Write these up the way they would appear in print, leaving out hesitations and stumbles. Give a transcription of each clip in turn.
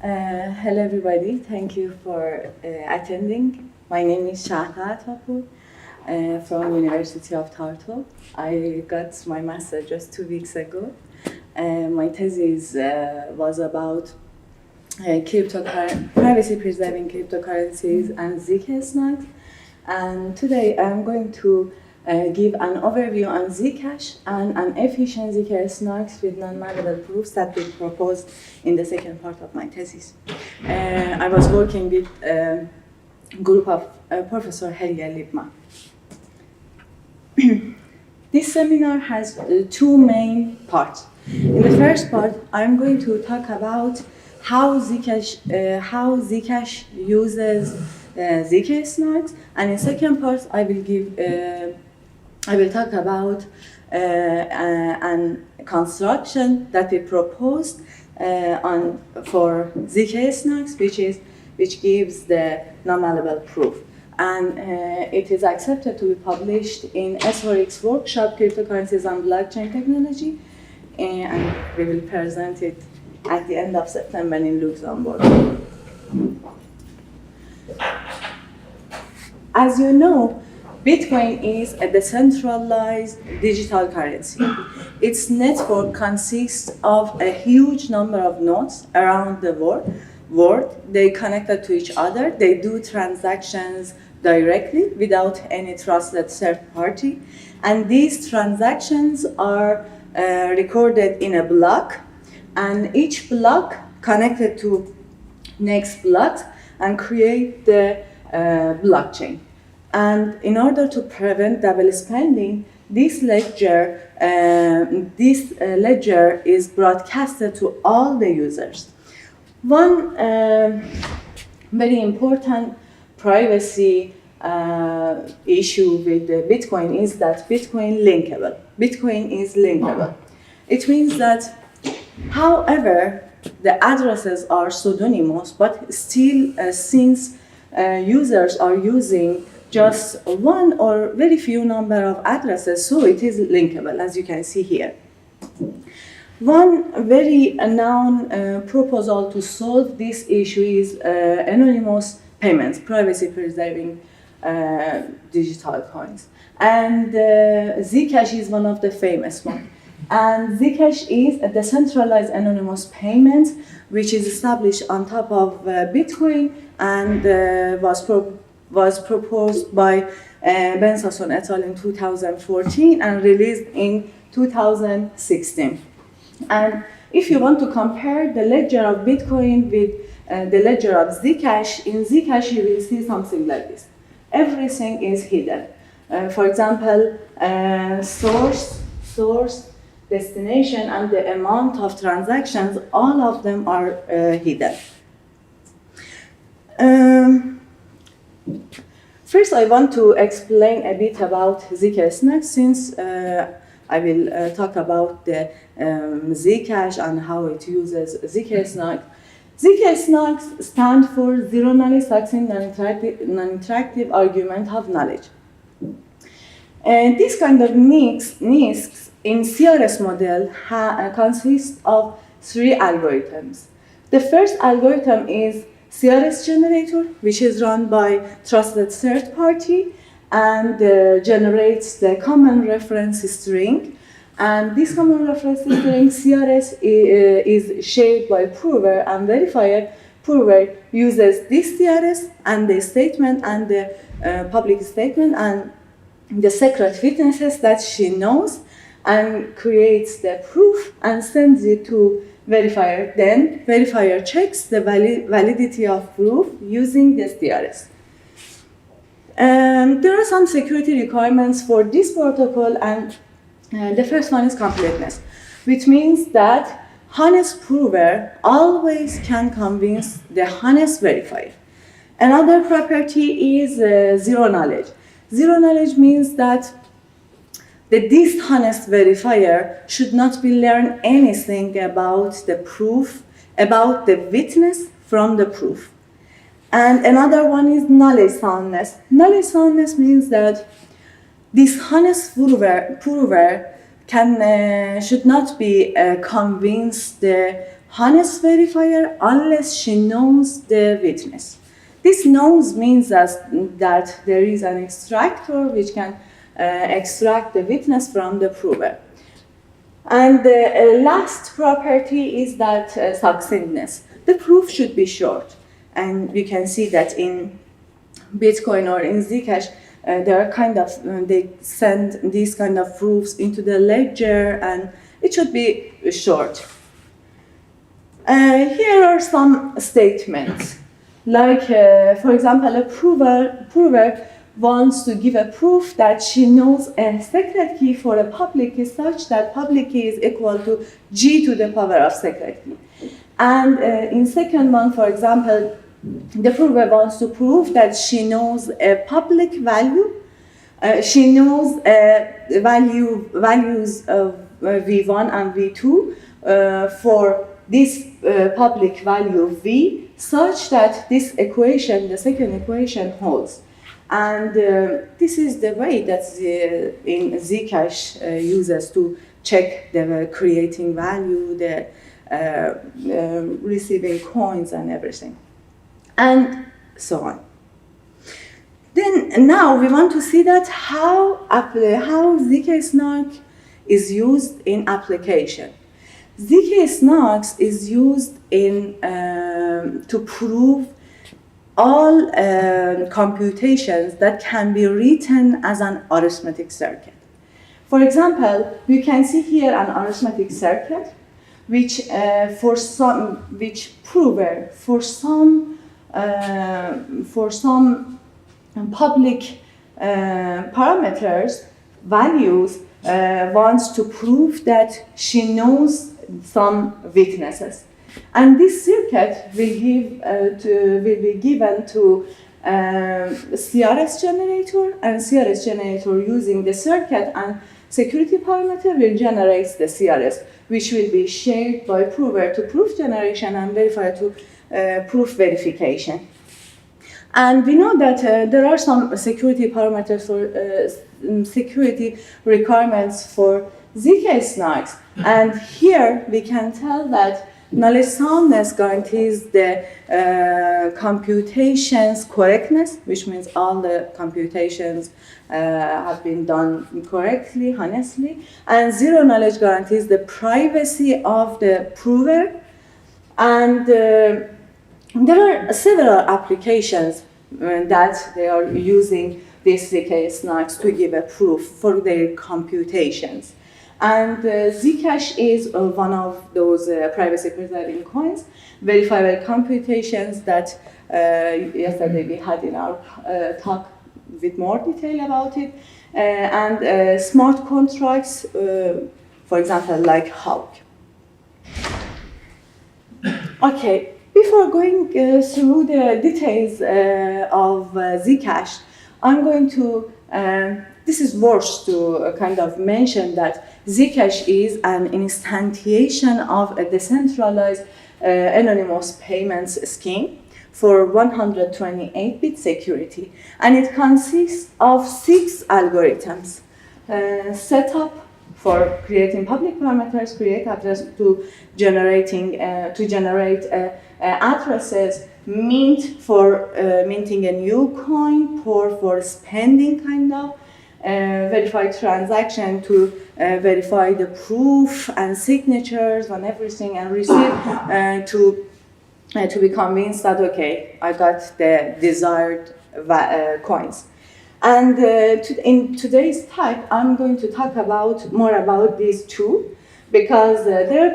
Hello everybody, thank you for attending. My name is Shahla Atapoor from University of Tartu. I got my master just 2 weeks ago. My thesis was about privacy-preserving cryptocurrencies and zk-SNARK. And today I'm going to give an overview on Zcash and an efficient zk-SNARKs with non-malleable proofs that we proposed in the second part of my thesis. I was working with a group of Professor Helge Liebman. This seminar has two main parts. In the first part, I'm going to talk about how Zcash uses zk-SNARKs, and in the second part, I will talk about an construction that we proposed for zk-SNARKs, which gives the non-malleable proof. And it is accepted to be published in ESORICS workshop, Cryptocurrencies and Blockchain Technology, and we will present it at the end of September in Luxembourg. As you know, Bitcoin is a decentralized digital currency. Its network consists of a huge number of nodes around the world. They connected to each other. They do transactions directly without any trusted third party. And these transactions are recorded in a block, and each block connected to next block and create the blockchain. And in order to prevent double spending, this ledger is broadcasted to all the users. One very important privacy issue with Bitcoin is that Bitcoin is linkable. It means that, however, the addresses are pseudonymous, but still, since users are using just one or very few number of addresses, so it is linkable, as you can see here. One very known proposal to solve this issue is anonymous payments, privacy-preserving digital coins. And Zcash is one of the famous ones. And Zcash is a decentralized anonymous payment which is established on top of Bitcoin and was proposed by M.Sc et al. In 2014 and released in 2016. And if you want to compare the ledger of Bitcoin with the ledger of Zcash, in Zcash you will see something like this. Everything is hidden. For example, source, destination, and the amount of transactions, all of them are hidden. First, I want to explain a bit about zk-SNARK, since I will talk about the Zcash and how it uses zk-SNARK. zk-SNARK stand for Zero Knowledge Succinct Non-Interactive Argument of Knowledge. And this kind of NISCs in CRS model consists of three algorithms. The first algorithm is CRS generator, which is run by trusted third party and generates the common reference string. And this common reference string, CRS, is shared by prover and verifier. Prover uses this CRS and the statement and the public statement and the secret witnesses that she knows, and creates the proof and sends it to verifier. Then verifier checks the validity of proof using the CRS. There are some security requirements for this protocol, and the first one is completeness, which means that honest prover always can convince the honest verifier. Another property is zero knowledge. Zero knowledge means that the dishonest verifier should not be learned anything about the proof, about the witness from the proof. And another one is knowledge soundness. Knowledge soundness means that dishonest prover should not be convinced the honest verifier unless she knows the witness. This knows means that there is an extractor which can extract the witness from the prover. And the last property is that succinctness. The proof should be short. And you can see that in Bitcoin or in Zcash, there are kind of, they send these kind of proofs into the ledger, and it should be short. Here are some statements. Like, for example, a prover wants to give a proof that she knows a secret key for a public key such that public key is equal to G to the power of secret key. And in second one, for example, the prover wants to prove that she knows a public value. She knows values of V1 and V2 for this public value V, such that this equation, the second equation, holds. And this is the way that in Zcash uses to check the creating value, the receiving coins and everything, and so on. Then now we want to see that how zk-SNARK is used in application. zk-SNARK is used in to prove all computations that can be written as an arithmetic circuit. For example, we can see here an arithmetic circuit, which prover for some public parameters, values, wants to prove that she knows some witnesses. And this circuit will be given to CRS generator, and CRS generator using the circuit and security parameter will generate the CRS, which will be shared by prover to proof generation and verifier to proof verification. And we know that there are some security parameters for security requirements for zk-SNARKs. And here we can tell that knowledge soundness guarantees the computations correctness, which means all the computations have been done correctly, honestly. And zero knowledge guarantees the privacy of the prover. And there are several applications that they are using these zk-SNARKs to give a proof for their computations. And Zcash is one of those privacy-preserving coins, verifiable computations that yesterday we had in our talk with more detail about it, and smart contracts, for example, like Hawk. Okay, before going through the details of Zcash, I'm going to, this is worth to kind of mention that Zcash is an instantiation of a decentralized anonymous payments scheme for 128-bit security. And it consists of 6 algorithms. Setup for creating public parameters, create address to generate addresses, mint for minting a new coin, for spending kind of, verify transaction to verify the proof and signatures and everything, and receive to be convinced that, okay, I got the desired coins. And in today's talk, I'm going to talk more about these two, because they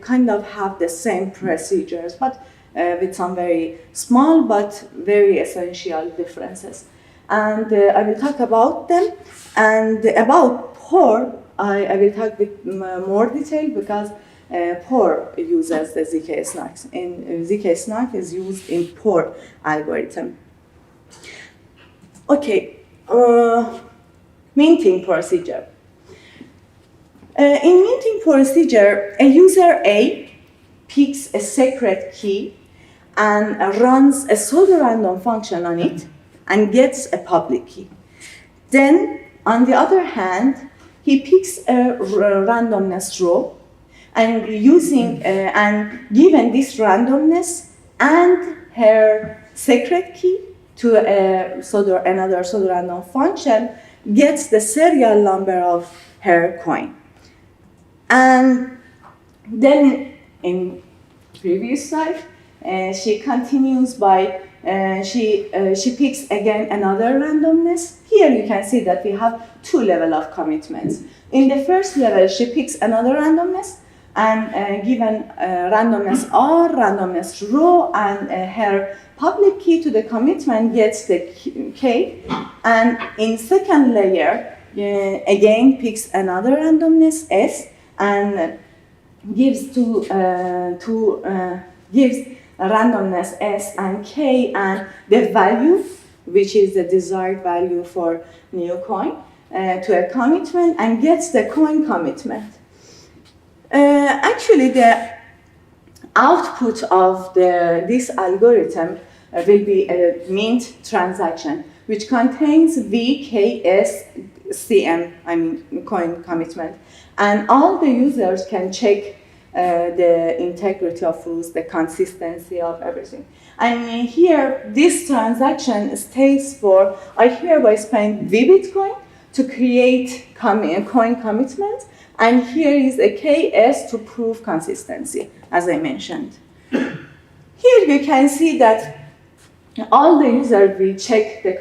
kind of have the same procedures, but with some very small but very essential differences. And I will talk about them. And about POR, I will talk with more detail, because POR uses the zk-SNARKs. And zk-SNARK is used in POR algorithm. Okay, minting procedure. In minting procedure, a user A picks a secret key and runs a pseudo-random function on it and gets a public key. Then, on the other hand, he picks a randomness row, And using and given this randomness and her secret key to another pseudorandom function, gets the serial number of her coin. And then in previous slide, she continues by she picks again another randomness. Here you can see that we have two levels of commitments. In the first level, she picks another randomness, and given randomness R, randomness rho, and her public key to the commitment gets the K. And in second layer, again picks another randomness S, and gives gives randomness S and K and the value, which is the desired value for new coin, to a commitment, and gets the coin commitment. Actually, the output of this algorithm will be a mint transaction, which contains zk-SNARK, I mean coin commitment, and all the users can check the integrity of rules, the consistency of everything. And here, this transaction states for, I hereby spend V Bitcoin to create coin commitment, and here is a KS to prove consistency, as I mentioned. Here you can see that all the users will check the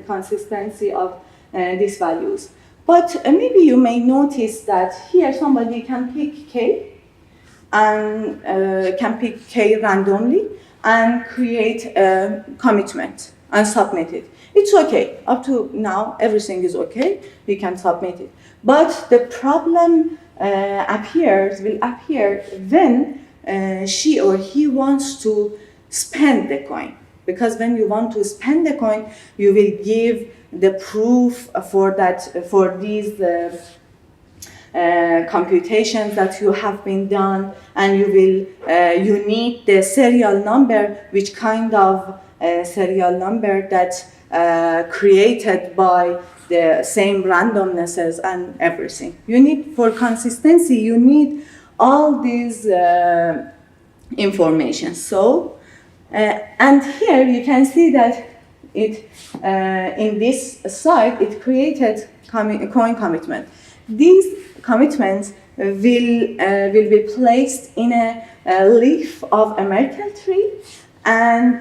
consistency of these values. But maybe you may notice that here somebody can pick K, and can pick K randomly and create a commitment and submit it. It's okay. Up to now, everything is okay. You can submit it. But the problem will appear when she or he wants to spend the coin. Because when you want to spend the coin, you will give the proof for these computations that you have been done, and you need the serial number, which kind of serial number that created by the same randomnesses and everything. You need, for consistency, you need all these information. So, and here you can see that it in this site it created coin commitment. These commitments will be placed in a leaf of a Merkle tree, and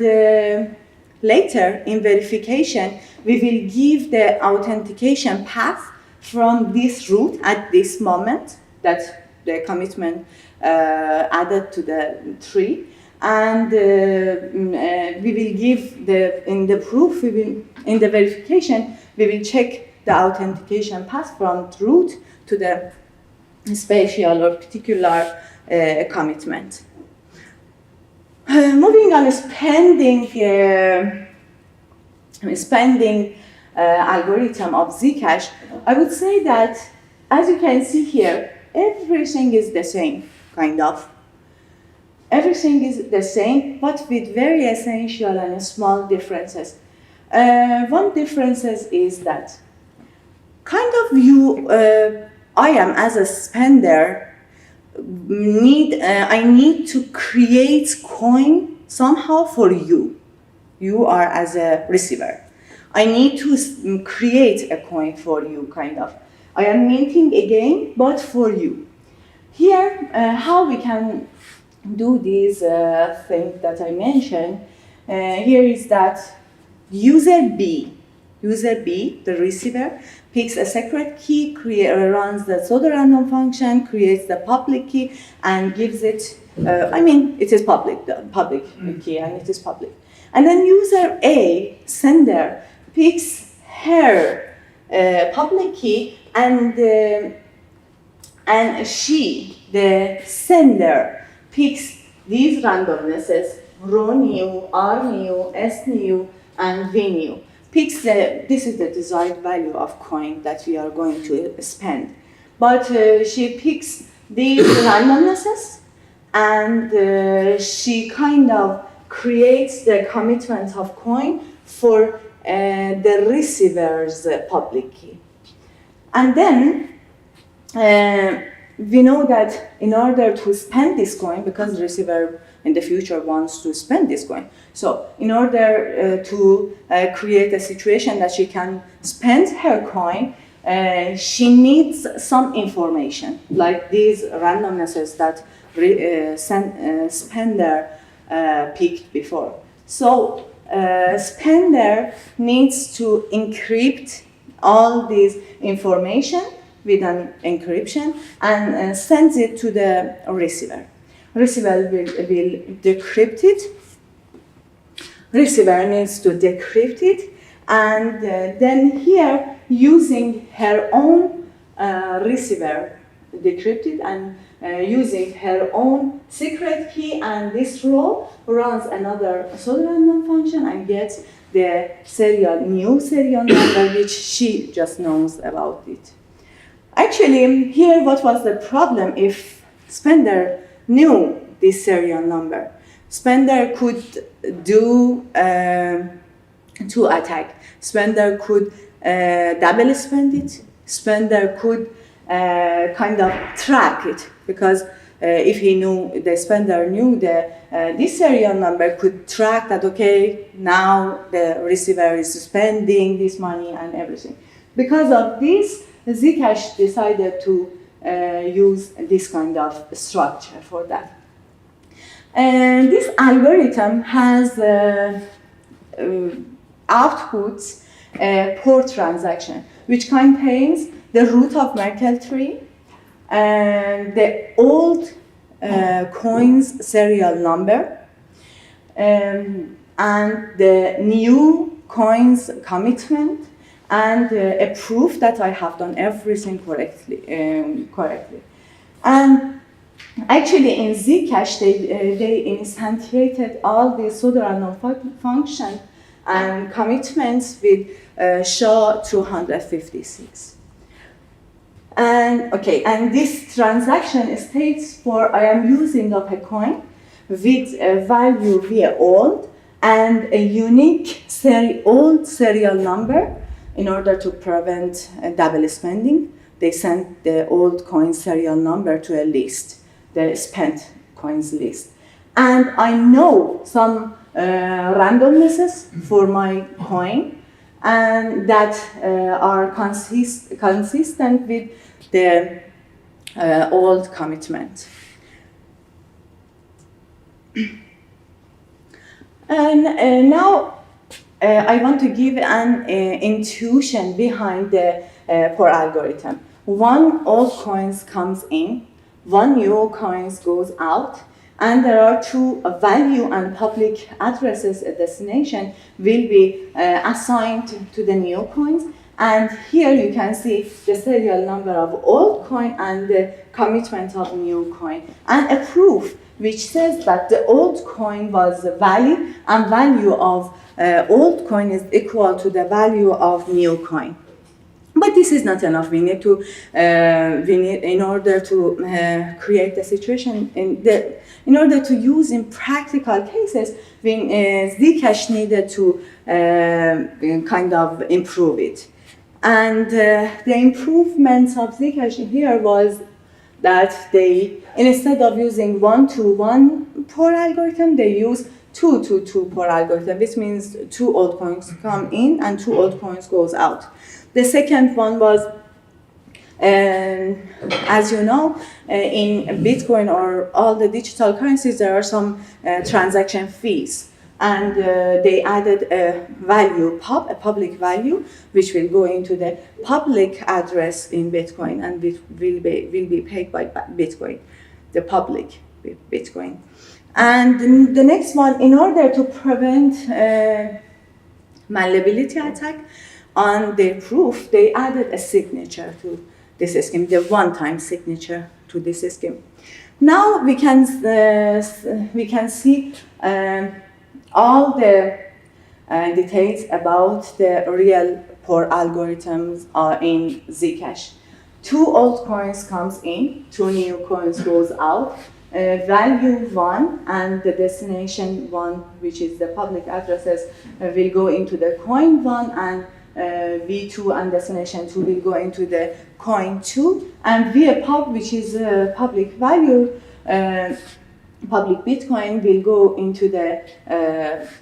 later in verification we will give the authentication path from this root at this moment that the commitment added to the tree, and we will give in the proof, in the verification we will check the authentication path from root to the spatial or particular commitment. Moving on, spending algorithm of Zcash, I would say that, as you can see here, everything is the same, kind of. Everything is the same, but with very essential and small differences. One difference is that I am, as a spender, I need to create coin somehow for you. You are as a receiver. I need to create a coin for you, kind of. I am minting again, but for you. Here, how we can do these things that I mentioned, here is that user B, the receiver, picks a secret key, runs the pseudorandom function, creates the public key, and gives it, it is public, the public key, and it is public. And then user A, sender, picks her public key, and she, the sender, picks these randomnesses, rho new, r new, s new, and v new. Picks this is the desired value of coin that we are going to spend. But she picks these randomnesses, and she kind of creates the commitment of coin for the receiver's public key. And then we know that in order to spend this coin, because the receiver in the future wants to spend this coin, so in order to create a situation that she can spend her coin, she needs some information, like these randomnesses that spender picked before. So spender needs to encrypt all this information with an encryption and sends it to the receiver. Receiver will decrypt it. Receiver needs to decrypt it, and then here, using her own receiver decrypted and using her own secret key, and this row runs another pseudorandom function and gets the new serial number which she just knows about it. Actually, here what was the problem if spender knew this serial number? Spender could do two attacks. Spender could double spend it. Spender could kind of track it, because if he knew, the spender knew this serial number, could track that, okay, now the receiver is spending this money and everything. Because of this, Zcash decided to use this kind of structure for that. And this algorithm has outputs a port transaction, which contains the root of Merkle tree, and the old coin's serial number, and the new coin's commitment, and a proof that I have done everything correctly. And actually, in Zcash, they instantiated all the pseudorandom function and commitments with SHA-256. And this transaction states for I am using up a coin with a value via old and a unique old serial number. In order to prevent double spending, they sent the old coin serial number to a list, the spent coins list. And I know some randomnesses for my coin, and that are consistent with the old commitment. And now I want to give an intuition behind the POR algorithm. One old coins comes in, one new coins goes out, and there are two value and public addresses at destination will be assigned to the new coins. And here you can see the serial number of old coin and the commitment of new coin, and a proof which says that the old coin was valid and value of old coin is equal to the value of new coin. But this is not enough. We need to, in order to create the situation, in order to use in practical cases, Zcash needed to kind of improve it. And the improvements of Zcash here was that they, instead of using 1-to-1 POR algorithm, they use 2-to-2 POR algorithm. This means two old coins come in and two old coins goes out. The second one was, as you know, in Bitcoin or all the digital currencies, there are some transaction fees. And they added a value, a public value, which will go into the public address in Bitcoin and will be paid by Bitcoin, the public Bitcoin. And the next one, in order to prevent malleability attack on their proof, they added a signature to this scheme, the one-time signature to this scheme. Now we can see all the details about the real POR algorithms are in Zcash. Two old coins comes in, two new coins goes out. Value 1 and the destination 1, which is the public addresses, will go into the coin 1, and V2 and destination 2 will go into the coin 2, and VPOP, which is a public value, public Bitcoin, will go into the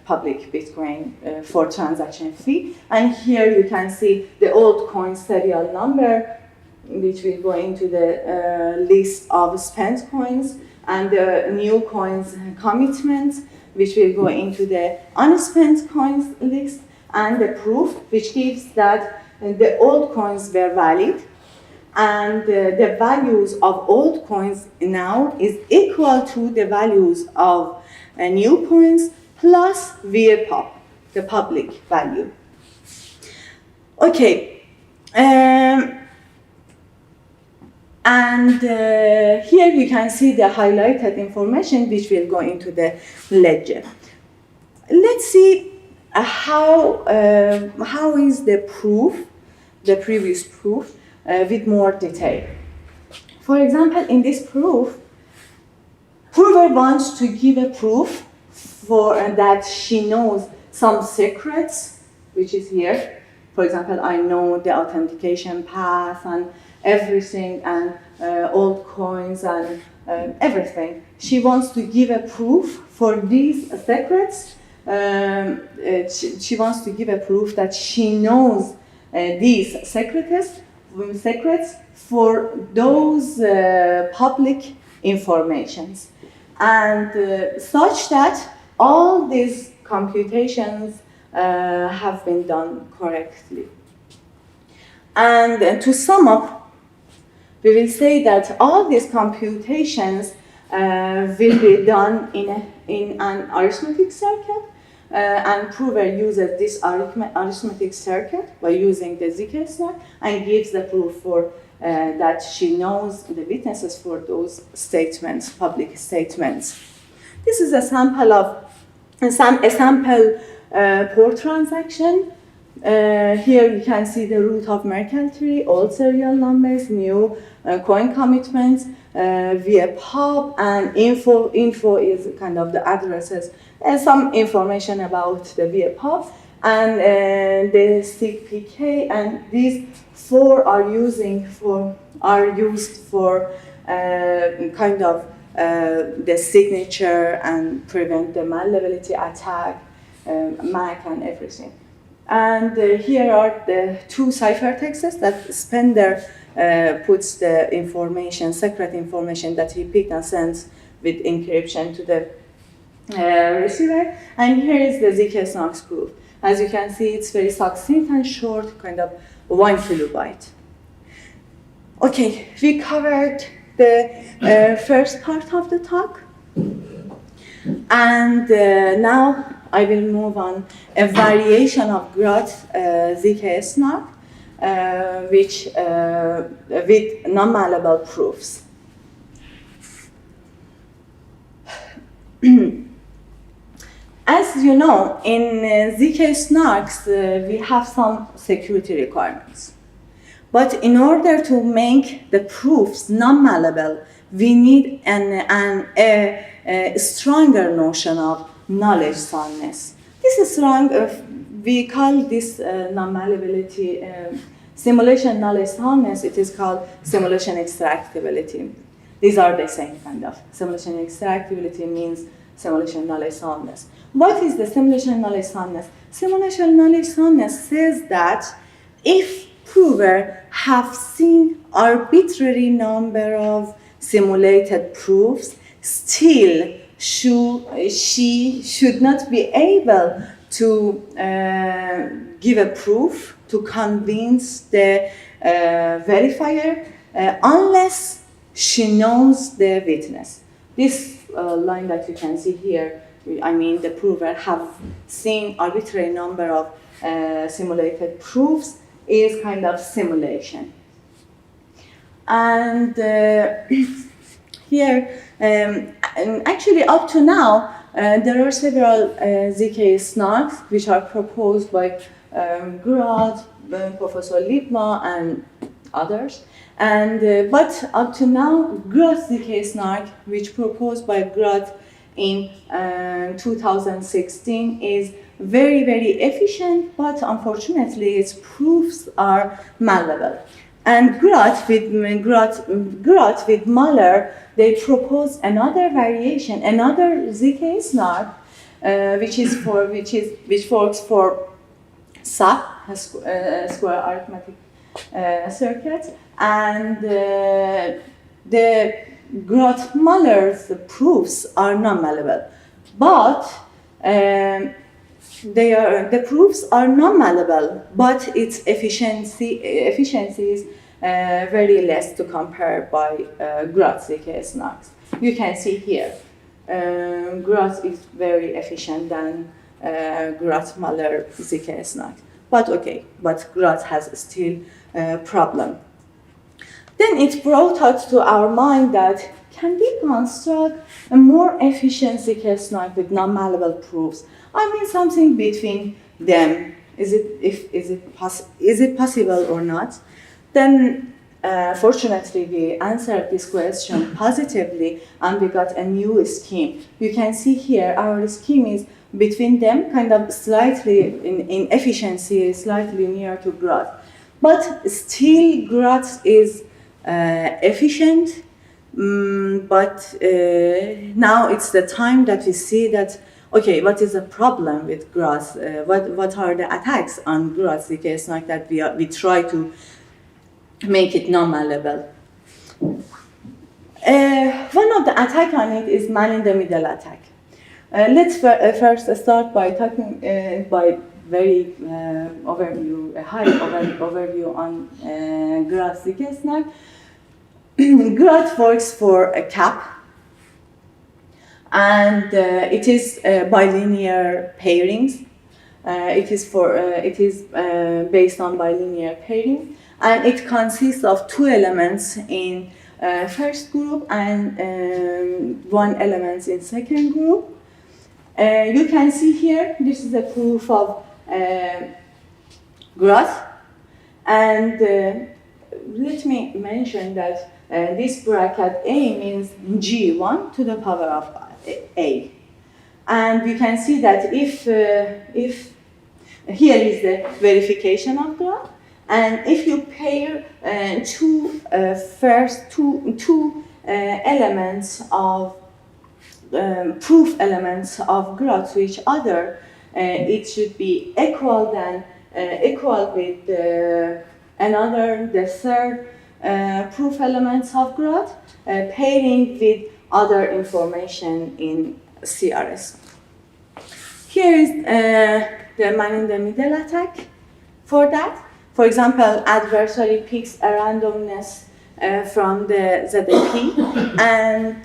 public Bitcoin for transaction fee. And here you can see the old coin serial number, which will go into the list of spent coins, and the new coins commitments, which will go into the unspent coins list, and the proof, which gives that the old coins were valid, and the values of old coins now is equal to the values of new coins plus VPOP, the public value. Okay. Here you can see the highlighted information which will go into the ledger. Let's see how is the proof, the previous proof, with more detail. For example, in this proof, whoever wants to give a proof for that she knows some secrets, which is here. For example, I know the authentication path and everything, and old coins and everything. She wants to give a proof for these secrets. She wants to give a proof that she knows these secrets for those public informations, and such that all these computations have been done correctly. And to sum up, we will say that all these computations will be done in an arithmetic circuit, and prover uses this arithmetic circuit by using the zk-SNARK and gives the proof for that she knows the witnesses for those statements, public statements. This is a sample of a sample port transaction. Here you can see the root of Merkle tree, old serial numbers, new coin commitments, VPOP, and info. Info is kind of the addresses and some information about the VPOP and the CPK, and these four are used for kind of the signature and prevent the malleability attack, MAC and everything. And here are the two ciphertexts that Spender puts the information, secret information that he picked and sends with encryption to the receiver. And here is the zk-SNARK proof. As you can see, it's very succinct and short, kind of 1 kilobyte. Okay, we covered the first part of the talk. And now I will move on a variation of Groth zk-SNARK, which with non-malleable proofs. As you know, in zk-SNARKs, we have some security requirements. But in order to make the proofs non-malleable, we need a stronger notion of knowledge soundness. This is strong. We call this non-malleability simulation knowledge soundness. It is called simulation extractability. These are the same kind of. Simulation extractability means simulation knowledge soundness. What is the simulation knowledge soundness? Simulation knowledge soundness says that if prover have seen arbitrary number of simulated proofs, still she should not be able to give a proof to convince the verifier unless she knows the witness. This line that you can see here, I mean the prover have seen arbitrary number of simulated proofs is kind of simulation. And here, actually up to now, there are several zk-SNARKs which are proposed by Groth, Professor Liebma, and others. And but up to now, Groth zk-SNARK, which proposed by Groth, in 2016 is very, very efficient, but unfortunately its proofs are malleable. And Groth with Muller, they proposed another variation, another zk-SNARK, which works for SAP, square arithmetic circuits, and the Groth-Muller's proofs are non-malleable, but the proofs are non-malleable, but its efficiency is very less to compare by Groth zk-SNARKs. You can see here, Groth is very efficient than Groth-Muller zk-SNARK. But okay, but Groth has still a problem. Then it brought out to our mind that can we construct a more efficient zk-SNARK with non-malleable proofs? I mean something between them. Is it possible or not? Then fortunately we answered this question positively and we got a new scheme. You can see here our scheme is between them, kind of slightly in efficiency, slightly near to Groth. But still Groth is efficient, but now it's the time that we see that, okay, what is the problem with Groth? What are the attacks on Groth zk-SNARK that we try to make it non-malleable? One of the attack on it is man-in-the-middle attack. Let's first start by talking by very high overview on Groth zk-SNARK. Groth works for a cap, and it is bilinear pairings. It is based on bilinear pairing, and it consists of two elements in first group and one element in second group. You can see here, this is a proof of Groth, and let me mention that this bracket A means G1 to the power of A. And you can see that if here is the verification of Groth, and if you pair two elements of proof elements of Groth to each other, it should be equal with the third proof elements of Groth, pairing with other information in CRS. Here is the man-in-the-middle attack for that. For example, adversary picks a randomness from the ZP, and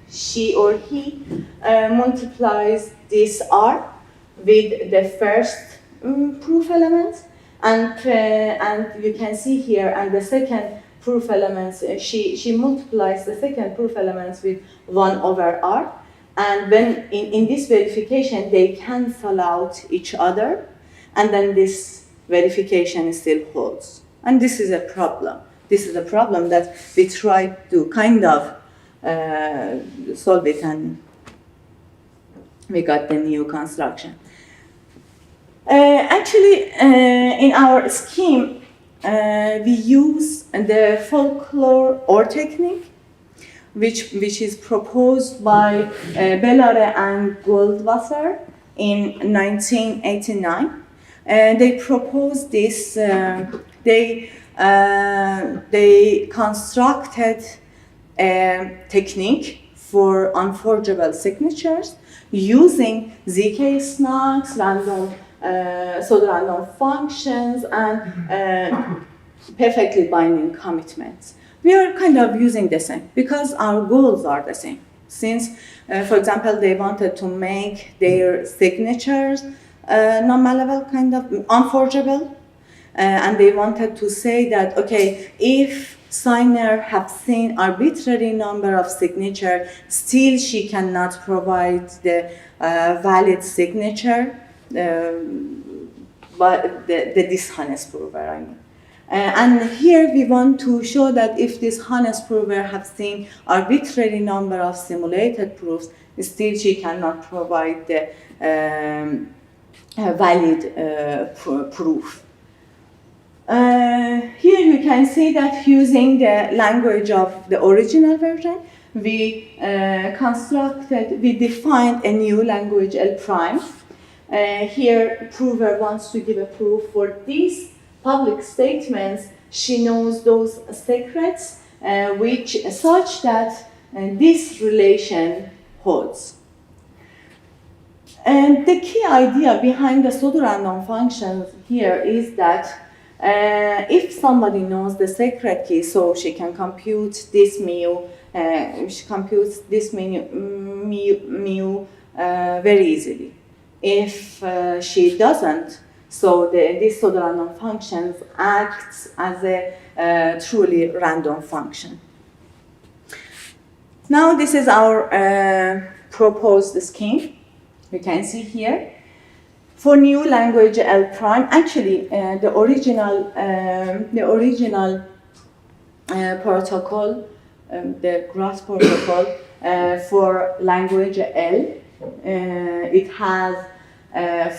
she or he multiplies this R with the first proof element, and you can see here, and the second proof elements, she multiplies the second proof elements with 1 over R, and when in this verification they cancel out each other, and then this verification still holds. And this is a problem. This is a problem that we try to kind of solve it, and we got the new construction. Actually, in our scheme, we use the folklore OR technique, which is proposed by Bellare and Goldwasser in 1989. They proposed this. They constructed a technique for unforgeable signatures using zk-SNARKs, pseudo-random functions, and perfectly binding commitments. We are kind of using the same because our goals are the same. Since, for example, they wanted to make their signatures non-malleable, kind of unforgeable, and they wanted to say that, okay, if signer have seen arbitrary number of signature, still she cannot provide the valid signature, but the dishonest prover, I mean. And here we want to show that if this honest prover have seen arbitrary number of simulated proofs, Still, she cannot provide the valid proof. Here you can see that using the language of the original version, we defined a new language L prime. Here, prover wants to give a proof for these public statements. She knows those secrets, which such that this relation holds. And the key idea behind the pseudorandom functions here is that if somebody knows the secret key, so she can compute this mu, she computes this mu very easily. If she doesn't, so this pseudorandom function acts as a truly random function. Now this is our proposed scheme. You can see here. For new language L prime, actually the original protocol, the Groth protocol for language L, it has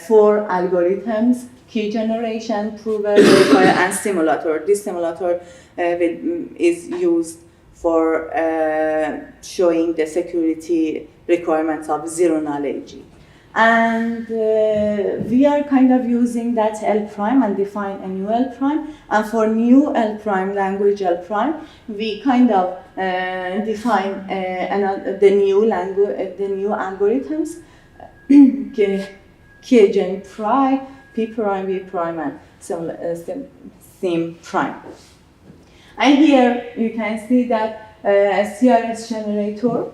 4 algorithms: key generation, prover, verifier, and simulator. This simulator is used for showing the security requirements of zero knowledge. And we are kind of using that L prime and define a new L prime. And for new L prime, language L prime, we kind of define the new algorithms, K-gen prime, P prime, V prime, and sim prime. And here you can see that CRS generator.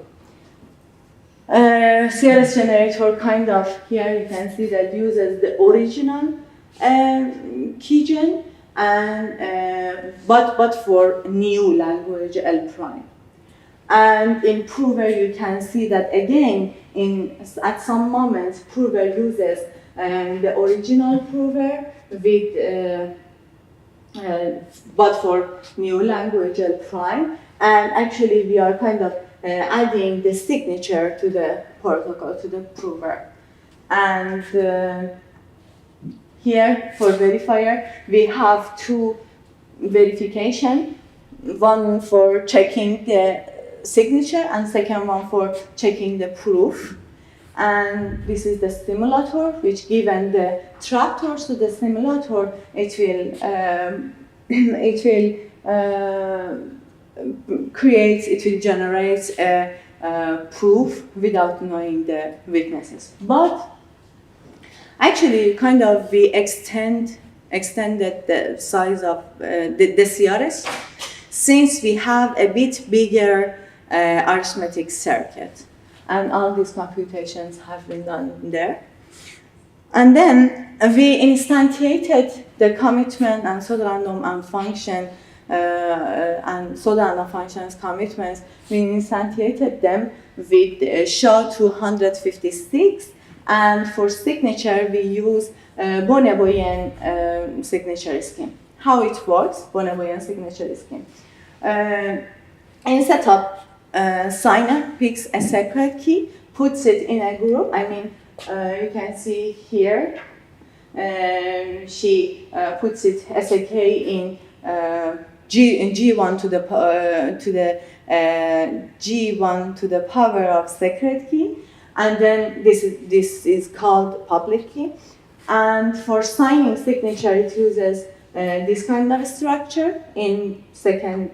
CRS generator kind of, here you can see that uses the original keygen, and but for new language L prime. And in prover you can see that again at some moment prover uses the original prover with but for new language L prime, and actually we are kind of adding the signature to the protocol, to the prover. And here for verifier, we have 2 verification, one for checking the signature and second one for checking the proof. And this is the simulator, which given the trapdoors to the simulator, it will generate a proof without knowing the weaknesses. But actually, kind of we extended the size of the CRS, since we have a bit bigger arithmetic circuit, and all these computations have been done there. And then we instantiated the commitment and pseudorandom and function and pseudorandom functions commitments. We instantiated them with SHA-256, and for signature we use Bonnet-Boyen signature scheme. How it works, Bonnet-Boyen signature scheme. In setup, signer picks a secret key, puts it in a group. I mean, you can see here, she puts it as a key in G1 to the G1 to the power of secret key, and then this is called public key. And for signing signature, it uses this kind of structure. In second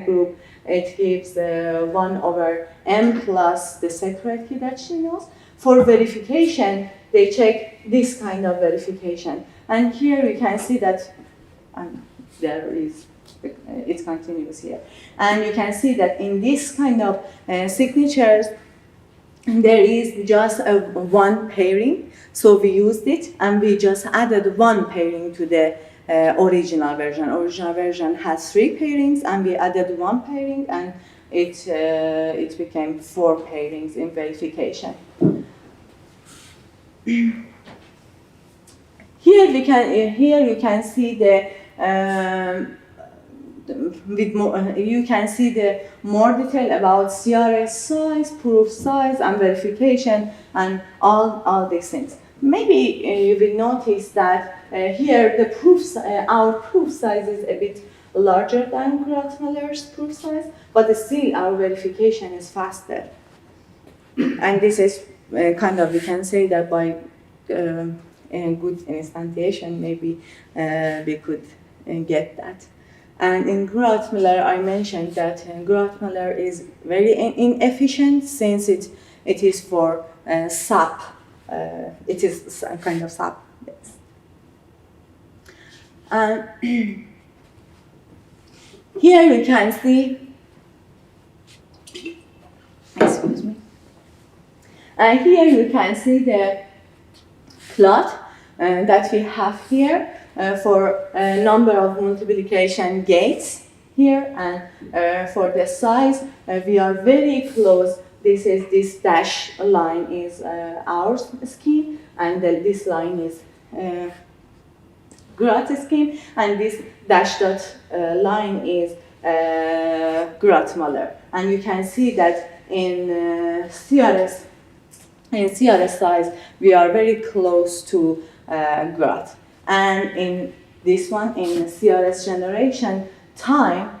group, it gives 1 over m plus the secret key that she knows. For verification, they check this kind of verification. And here we can see that it's continuous here. And you can see that in this kind of signatures, there is just one pairing. So we used it and we just added 1 pairing to the original version. Original version has 3 pairings, and we added 1 pairing, and it became 4 pairings in verification. Here you can see the with more, you can see the more detail about CRS size, proof size, and verification, and all these things. Maybe you will notice that here the our proof size is a bit larger than Groth-Miller's proof size, but still our verification is faster. And this is kind of, we can say that by a good instantiation, maybe we could get that. And in Groth-Miller, I mentioned that Groth-Miller is very inefficient since it is for SAP. It is a kind of SAP. Yes. And here we can see, excuse me. And here you can see the plot that we have here for a number of multiplication gates here, and for the size, we are very close. This dash line is our scheme, and this line is Groth scheme, and this dash dot line is Groth-Muller. And you can see that in CRS size, we are very close to Groth. And in this one, in CRS generation time,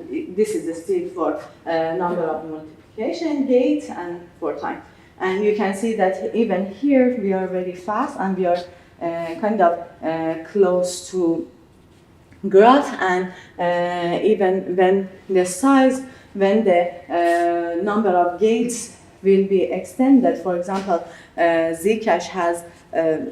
this is still for number of multiplication gates and for time. And you can see that even here, we are very fast, and we are kind of close to Groth. And even when the size, when the number of gates will be extended. For example, Zcash has,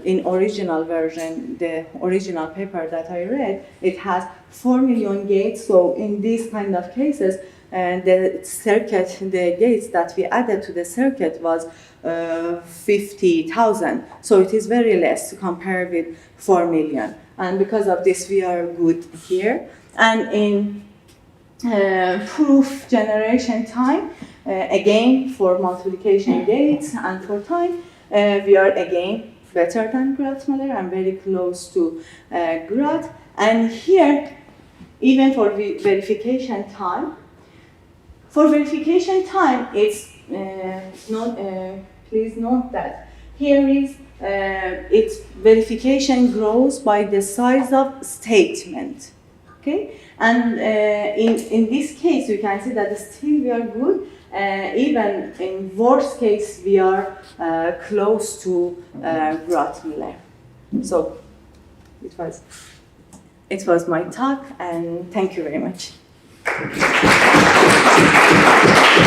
in original version, the original paper that I read, it has 4 million gates. So in these kind of cases, the circuit, the gates that we added to the circuit was 50,000. So it is very less to compare with 4 million. And because of this, we are good here. And in proof generation time, again, for multiplication gates and for time, we are again better than Groth-Miller and very close to Groth. And here, even for verification time, it's please note that here is its verification grows by the size of statement. Okay, and in this case, you can see that still we are good. Even in worst case, we are close to Groth-Miller. So it was my talk, and thank you very much.